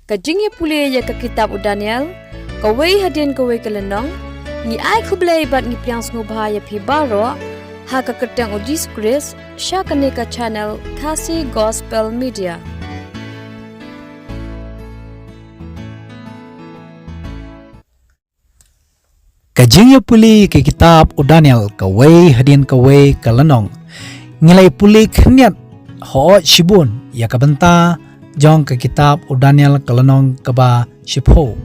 Kajingnya pulih ya ke kitab Daniel, kawai hadin kawai kelenong, ni ai kublai bat ni piang sengu bahaya pi baro, ha ka ketang ujis Chris, sya kaneka channel Kasih Gospel Media. Kajingnya pulih ke kitab Daniel, kawai hadin kawai kelenong, ngilai pulih kenyat ho shibun ya kabenta jong ke kitab Daniel kelenong keba shipo.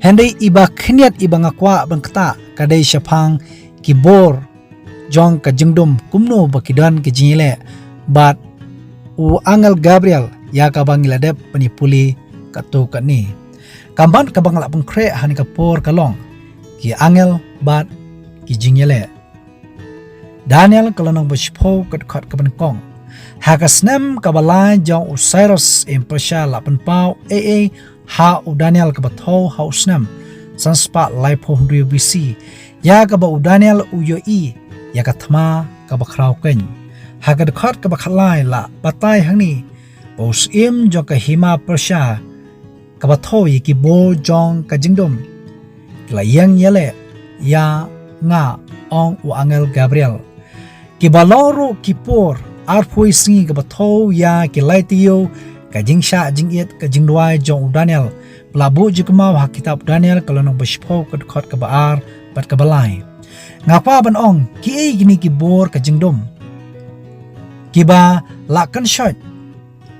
Hendai iba kenyat iba ngakwa bangkata kadai syapang kibor jong ke jengdum kumno bakidan ke jingle bat u angel Gabriel ya kabang ngiladep penipuli katu kani. Kamban kabang lak pengkre hani kapor kalong ki angel bat ki jingle. Daniel kelenong bashipo kat kebenkong. Hakasnem kabalai jong Osiris Persia 8 pau ha Daniel kabatho ha usnem sanspa laipo hundri BC ya kaba Daniel uyoi ya kathma kabakrau ken hakadkhat kabakhalai la batai hangni Osim jong kahima Persia kabatho yiki bo jong kajingdom layang yale ya nga ong angel Gabriel kibaloru kipor arpoi singi kabatho ya kilaitiyo kajingsha jingiet kajingdwai jong Daniel pelabu jukma wa kitab Daniel kalonong bashipo kadkhot kabaar bat kabalai ngapa ban ong ki gini kibor kajingdom kiba lakan shot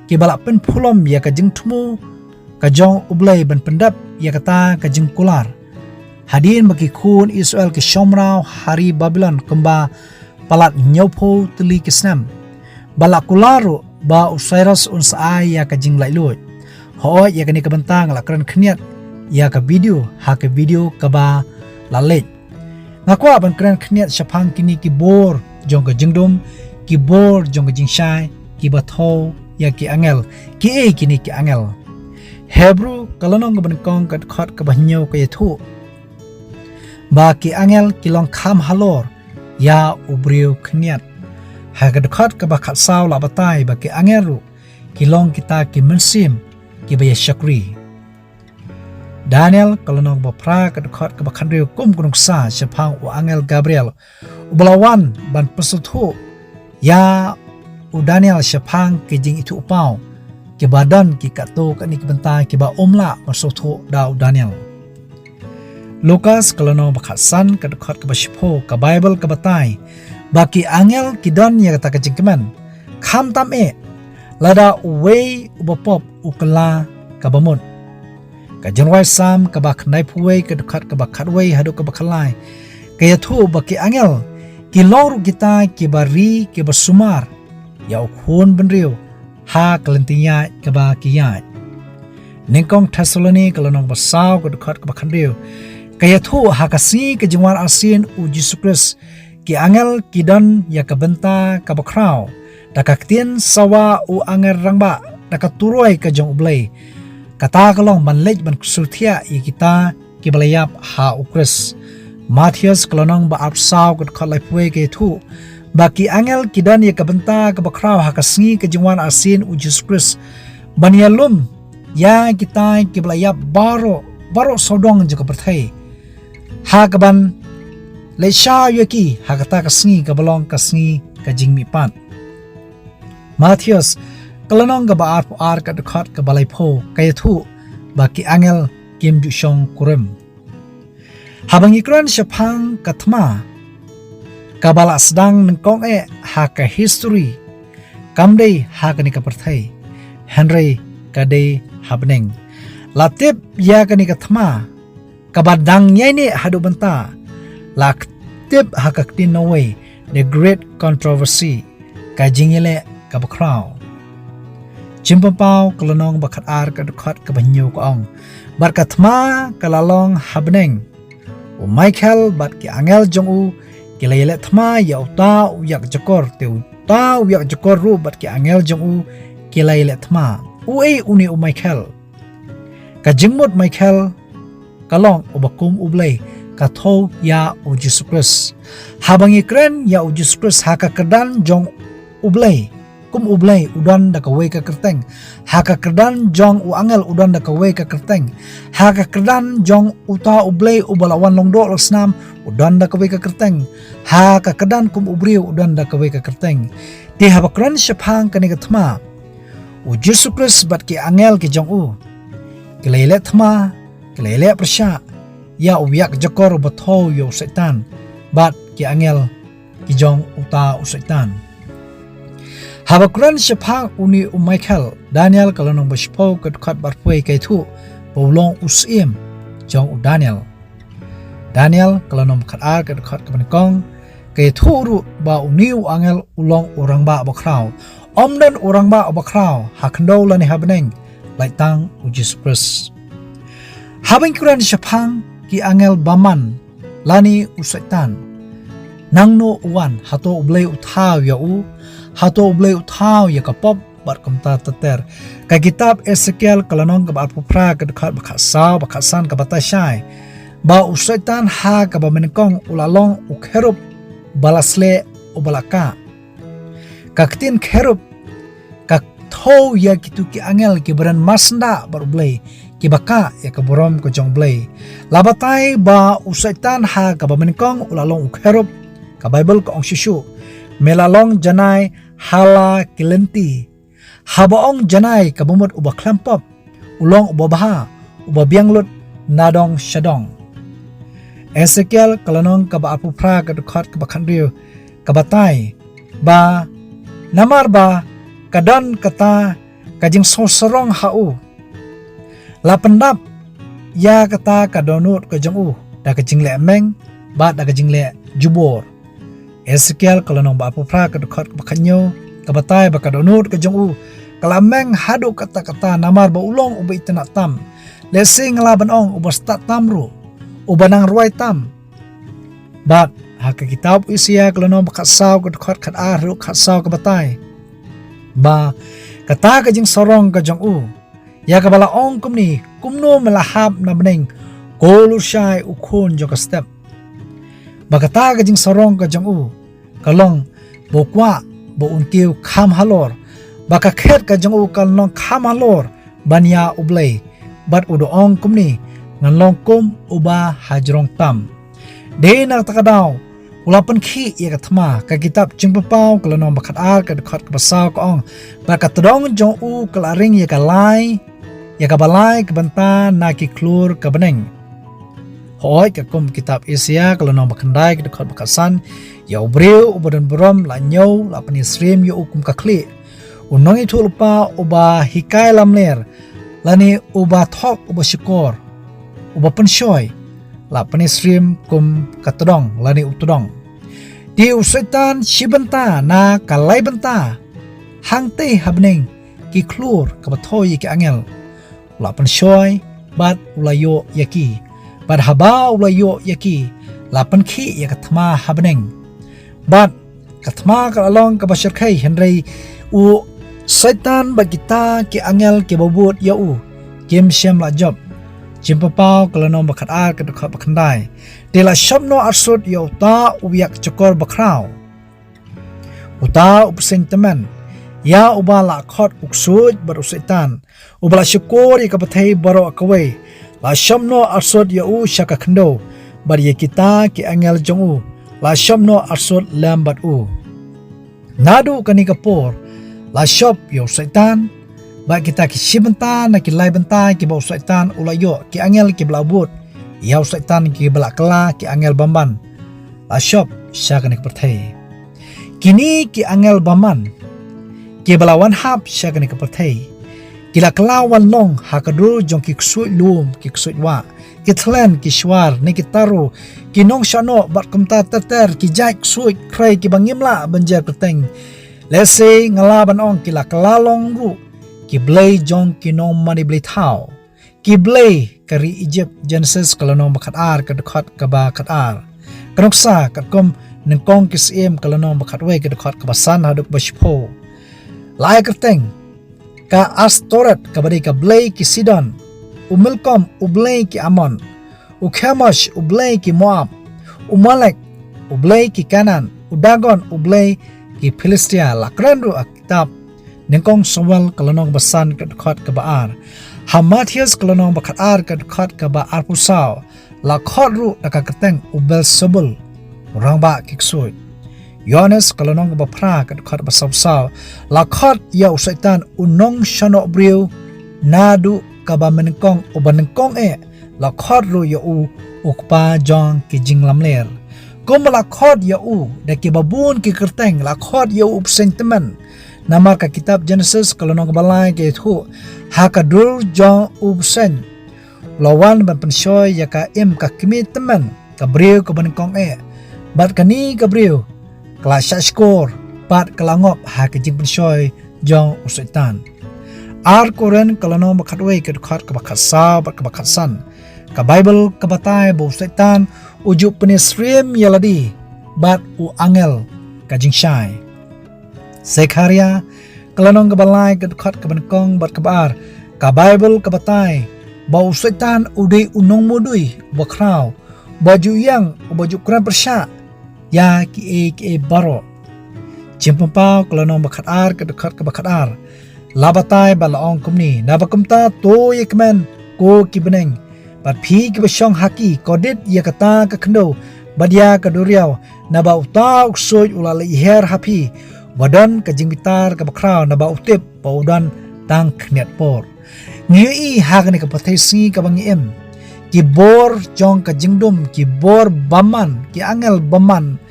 kiba lapen phulom ya kajing thumu kajong ublai ban pendap ya kata kajing kular hadin bagi khun Israel ke Shomrau hari Babylon kemba palat nyopo teli kisnam balakularu ba Osiris unsai ya kajing lailut ho ya kani kabentang lakran khniat ya ka video ha ka video kaba lalet ngakwa ban kran khniat shapang kini ki bor jong ka jingdom ki bor jong ka jingshai ki batho ya ki angel ki kini ki angel Hebrew kalonong ban kong kat khot ka banyo ka yathu ba ki angel kilong kham halor ya ubriu khniat hagadkhat ka bakhat saw la batai ba ki angeru kilong kita ki mensim ki baya shakri Daniel kalonong bapra kadkhat ka bakhandriu kum kunung sa shapang u angel Gabriel ubalawan ban pesuthu ya u Daniel shapang ki jing itu upau ki badan ki kato kani ki benta ki ba omla masuthu da u Daniel Lukas kalonong bakhat san kadkhat ka bashipo ka Bible ka batai baki angel kidon ya kata kecingkeman kham tam lada uwei ubapop ukla kabamut kajenwai sam kabak naipuwei kedekhat kabak wei hadu kabak khalai kaya thu baki angel kilor kita kibari kibasumar ya ukhun benriu ha kelentinya kabakiyat ningkong Thessaloni kalonong basaw kedekhat kabak khandriu kaya thu hakasi kejengwar asin u Jesus Christ ki angel kidan ya kabenta kabakrau dakaktien sawa u angel rangba dakaturoi ka jong ublai kata kalong banlej ban kusulthia i kita ki balayap ha ukres Matthias kalonong ba apsaw kat khalai puwe ke thu baki angel kidan ya kabenta kabakrau hakasngi ka jingwan asin u Jesus Christ banialum ya kita ki balayap baro sodong jaka perthai ha kaban Leisha yuki hakata kasngi kabalong kasngi kajing mipat Matthias kalonong gaba ar kadkhat kabalai pho kayathu baki angel kim ju shong kurem habang ikran shapang kathma kabala sedang nengkong haka history kamdei hakani kaperthai Henry kadei habneng latip ya kani kathma kabadang yaini hadu benta laktip hakaktin away the great controversy kajingile kabakrau jimpapau kalonong bakat ar kadukhat kabanyo kaong barkatma kalalong habneng o Michael bat ki angel jongu kilayele thma ya uta uyak jakor te uta uyak jakor ru bat ki angel jongu kilayele thma ui uni u Michael kajingmut Michael kalong ubakum ublay katho ya u Jesus Christ habang ikren ya u Jesus Christ haka kedan jong ublay kum ublay udan da kaway ka kerteng ha ka kerdan jong u angel udan da kaway ka kerteng ha ka kerdan jong uta ublay ubalawan longdo losnam udan da kaway ka kerteng ha ka kerdan kum ubriu udan da kaway ka kerteng ti habakran shapang kani ka thma u Yesus Kristus bat ki angel ki jong u kelele thma kelele persya ya uyak jakor batho yo setan bat ki angel ki jong uta u setan Habakran shapang uni Michael Daniel kalonong baspo kat barpoi kai thu bolong usim jong Daniel kalonong khat kat kabankong kai thu ru ba uniu angel ulong orang ba bakraw omdan orang ba bakraw hakndo lani habneng laitang Jesus Christ habangkuran shapang ki angel baman lani usaitan nangno uwan hato ublay uthaw ya u hato ublay uthaw ya kapop bar kamta tater ka kitab Ezekiel kalanong ka barpupra ka dekat bakasan ka batashai ba usaitan ha ka bamenkong ulalong ukherup balasle ubalaka kaktin kherup ka tho ya kitu ki angel ki beran masnda bar ublay ki baka ya ka borom ko jong blay labatai ba usaitan ha ka bamenkong ulalong ukherup ka Bible ko ong shishu melalong janai hala kilenti habaong janai kabumut uba klampop ulong uba baha uba bianglut nadong shadong Ezekiel kalanong kaba apupra kadukhat kaba khandriu kabatai ba namar ba kadan kata kajing sosorong hau lapendap ya kata kadonut kajang da kajing le meng ba da kajing le jubor Ezekiel kalanong ba apupra kadukhat kaba kanyo kabatai bakadonut kajong kalameng hadu kata-kata namar ba ulong uba itanak tam lesing ngalaban ong uba stat tamru uba nang ruay tam bat haka kitab Isaiah kalanong bakatsaw kadukhat kharu khatsaw kabatai ba kata kajing sorong kajong ya kabala ong kumni kumno melahap na bening kolusyai ukun joka step ba kata kajing sorong kajong kalong bokwa bo unkiu kham halor baka khet ka jong kalong kham halor banya ublay bat udoong kumni nganlong kum uba hajrong tam de na takadaw ulapan khi ya kathma ka kitab jingpapaw kalonong bakat ka dekat ka basaw ka ong baka tadong jong kalaring ya kalai ya kabalai ka banta na ki klur ka beneng hoy ka kum kitab Isaiah kalonong bakandai ka dekat bakasan ya ubriu ubadan berom la nyaw la panisrim yu ukum kakli unong itu lupa uba hikai lamler lani uba thok uba shikor uba penshoy la panisrim kum katodong lani utodong di usaitan shibanta na kalai banta hangte habning ki klur kabathoy ki angel la penshoy bat ulayo yaki bat haba ulayo yaki la pankhi ya kathma habning bat kathma kalong kabashar khai henry u Satan bagita ki angel ki babut ya kim shem la job jimpapaw kalanong bakat ka dekhat bakandai tela shabno arsut ya uta uyak chokor bakraw uta upsentaman ya uba la khot uksud baru Satan ubala syukor ya kabathai baro akawai la shabno arsut ya shaka khando bar ya kita ki angel jong la shabno arsut lambat nadu kani kapor la shop yo Satan ba kita ki shibanta na ki lai banta ki ba Satan ulayo ki angel ki blabut ya Satan ki balakla ki angel bamban la shop syakani perthai kini ki angel baman ki balawan hap syakani perthai kila kelawan long hakadru jong ki ksui lum ki ksui wa ki thlen ki shwar ni ki taru ki nong shano bat kumta tater ki jai ksui krai ki bangimla banjar keteng lese ngalaban ong kila kelalong ru ki blay jong ki nong mani blay thao ki blay kari Egypt Genesis kalanong bakat ka dekat ka ba kat kanoksa katkom nengkong kisiem kalanong bakat we ka dekat ka basan haduk bashipo lai kerteng ka Astoret ka bari ka blay ki Sidon umilkom ublay ki Amon ukhamash ublay ki Moab umalek ublay ki Kanan udagon ublay ki Philistia lakrandu kitab nengkong Samuel kelenong besan ke dekat ke Baar. Matius kelenong bakar ke dekat ke Baar pusau. La khot ru daka keteng ubel sebul. Orang ba kiksui. Yohanes kelenong bapra ke dekat basau-sau. La khot ya usaitan unong shanok briu. Nadu kaba menengkong uban nengkong la khot ru ya ukpa jong ki jing lam ler. Kom la khot ya da ki babun ki kerteng la khot ya sentiment. Nama ka kitab Genesis kelenong balai ke thu hakadur jong sen. Lawan ban penshoy ya ka ka kimi teman ka briu ka benengkong bat kani ka briu kala shashkor bat kalangop ha ka jing penshoy jong usaitan. Ar koren kelenong bakatwe ke dekat ka bakasa bat ka bakatsan. Ka Bible ka batai bo usaitan ujuk penisrim yaladi bat angel ka jing shai. Zekaria kelenong kebalai ke dekat ke benengkong bat kebar ka Bible ke batai bau setan udai unong mudui bakrau baju yang baju kuran persya ya ki baro cimpempau kelenong bakar ke dekat ke bakar la batai balaong kumni na bakumta to ye kemen ko ki beneng bat phi ki besong haki kodet ye kata ke kendo badia ke duriau na bau tau soj ulale her hapi badan ke jingbitar ke bakrau na bau tip paudan tang kniat por ngi hagni ke patesi ke bangiem ki bor jong ke jingdum ki bor baman ki angel baman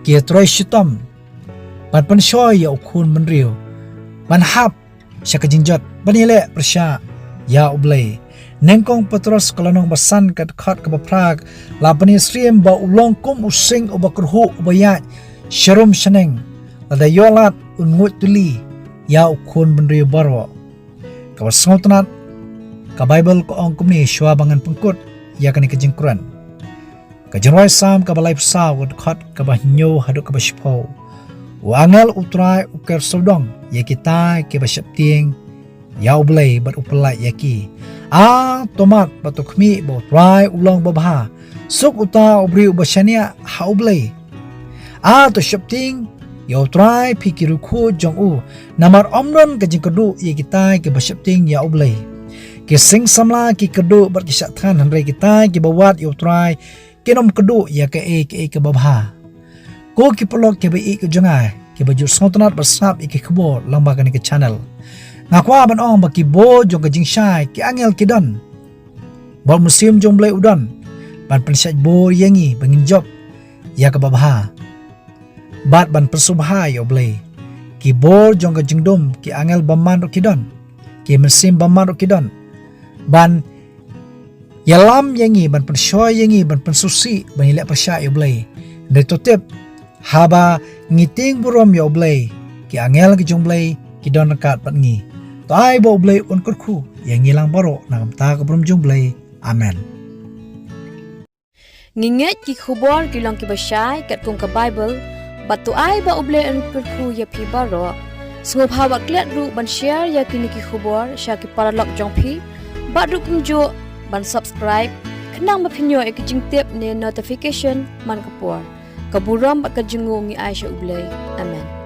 ki troi shitom ban penshoy ya ukun menriu ban hap syaka jingjot banile persya ya ublay nengkong Petros kelenong basan ke dekat ke baprak lapani srim ba ulong kum using ubakurhu ubayat syarum sheneng lada yolat ungut tuli ya ukun menriu barwa kawas ngotenat ka Bible ko ong kumni shwa bangan pengkut ya kani ke jingkuran ka jenwai sam ka balai psaw dekat ka bahnyo haduk ka bashpo wangel utrai uker sodong ya kita ke basyapting ya ublay bat upelai yaki tomat batukmi bo trai ulong babha suk uta ubri ubashania ha ublay to syapting ya utrai pikiru khu jong namar omron ka jingkedu ya kita ke basyapting ya ublay ki sing samla ki kedu ber kisat than handrai kita ki bawat ya utrai kinom kedu ya ke ke babha ko ki polok ke bi ke jangai ki baju sontonat bersap ki khbo lamba kan ke channel ngakwa ban ong baki bo jong ke jingshai ki angel kidon bol musim jong blai udon ban pensat bo yangi bangin job ya ke babha bat ban persubha ya blai ki bo jong ke jingdom ki angel baman kidon ki musim baman kidon ban yalam yangi ban pershoy yangi ban pensusi ban ilak persya ya blai dari totep haba ngiting burom ya blai ki angel ki jong blai ki don kat pat ngi tai bo blai on kurku yang ngilang baro nangam ta ka brom jong blai amen nginget ki khubor ki long ki basyai kat kong ka Bible batu ai ba blai on kurku ya pi baro sngop hawa klet ru ban share ya kini ki khubor sha ki paralok jong phi ba ru kumjo ban subscribe kenang mapinyo e ki jingtip ne notification man kapor kaburam ba ka jingu ngi Aisha ublay amen